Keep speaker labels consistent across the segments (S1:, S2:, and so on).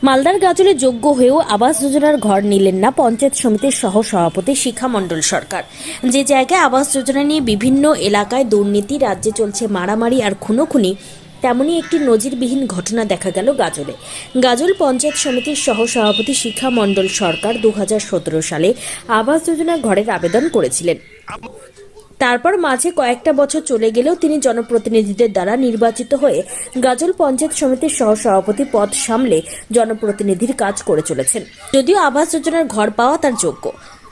S1: মালদার গাজলে যোগ্য হয়েও আবাস যোজনার ঘর নিলেন না পঞ্চায়েত সমিতির সহ সভাপতি শিখা মণ্ডল সরকার। যে জায়গায় আবাস যোজনা নিয়ে বিভিন্ন এলাকায় দুর্নীতি, রাজ্যে চলছে মারামারি আর খুনোখুনি, তেমনই একটি নজিরবিহীন ঘটনা দেখা গেল গাজলে। গাজল পঞ্চায়েত সমিতির সহ সভাপতি শিখা মণ্ডল সরকার 2017 সালে আবাস যোজনার ঘরের আবেদন করেছিলেন। তারপর মাঝে কয়েকটা বছর চলে গেলেও তিনি জনপ্রতিনিধিদের দ্বারা নির্বাচিত হয়ে গাজল পঞ্চায়েত সমিতির সহসভাপতি পদ সামলে জনপ্রতিনিধির কাজ করে চলেছেন। যদিও আবাস যোজনার ঘর পাওয়া তার যোগ্য,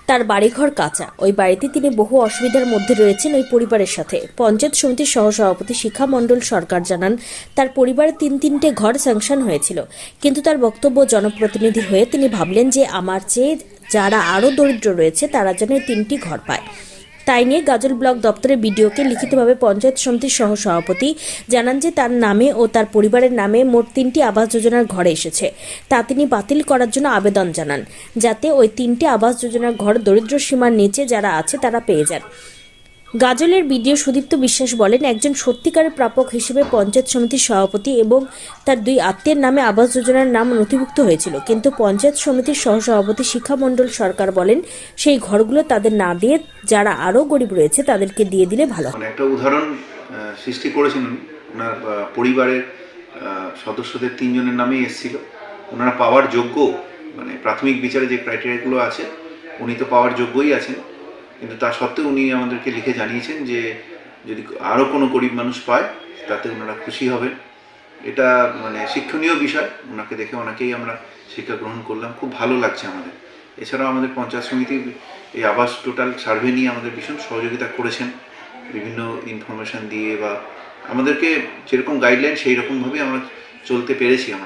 S1: তার বাড়িঘর কাঁচা, ওই বাড়িতে তিনি বহু অসুবিধার মধ্যে রয়েছেন ওই পরিবারের সাথে। পঞ্চায়েত সমিতির সহসভাপতি শিখা মণ্ডল সরকার জানান, তার পরিবারে তিনটে ঘর স্যাংশন হয়েছিল, কিন্তু তার বক্তব্য জনপ্রতিনিধি হয়ে তিনি ভাবলেন যে আমার চেয়ে যারা আরও দরিদ্র রয়েছে তারা যেন এই 3টি ঘর পায়। তাই নিয়ে গাজল ব্লক দপ্তরে বিডিওকে লিখিতভাবে পঞ্চায়েত সমিতির সহ সভাপতি জানান যে তার নামে ও তার পরিবারের নামে মোট 3টি আবাস যোজনার ঘরে এসেছে, তা তিনি বাতিল করার জন্য আবেদন জানান, যাতে ওই 3টি আবাস যোজনার ঘর দরিদ্র সীমার নিচে যারা আছে তারা পেয়ে যান। গাজলের বিডিও সুদীপ্ত বিশ্বাস বলেন, একজন সত্যিকারের প্রাপক হিসেবে পঞ্চায়েত সমিতির সভাপতি এবং তার 2 আত্মীয়ের নামে আবাস যোজনার নাম নথিভুক্ত হয়েছিল, কিন্তু পঞ্চায়েত সমিতির সহসভাপতি শিখা মণ্ডল সরকার বলেন সেই ঘরগুলো তাদের না দিয়ে যারা আরও গরিব রয়েছে তাদেরকে দিয়ে দিলে ভালো হয়।
S2: একটা উদাহরণ সৃষ্টি করেছেন ওনার পরিবারের সদস্যদের 3 জনের নামেই এসেছিল। ওনারা পাওয়ার যোগ্য, মানে প্রাথমিক বিচারে যে ক্রাইটেরিয়াগুলো আছে উনি তো পাওয়ার যোগ্যই আছেন, কিন্তু তা সত্ত্বেও উনি আমাদেরকে লিখে জানিয়েছেন যে যদি আরও কোনো গরিব মানুষ পায় তাতে ওনারা খুশি হবেন। এটা মানে শিক্ষণীয় বিষয়, ওনাকে দেখে অনেকেই আমরা শিক্ষা গ্রহণ করলাম, খুব ভালো লাগছে আমাদের। এছাড়াও আমাদের পঞ্চায়েত সমিতি এই আবাস টোটাল সার্ভে নিয়ে আমাদের ভীষণ সহযোগিতা করেছেন, বিভিন্ন ইনফরমেশান দিয়ে বা আমাদেরকে যেরকম গাইডলাইন সেই রকমভাবেই আমরা চলতে পেরেছি আমরা।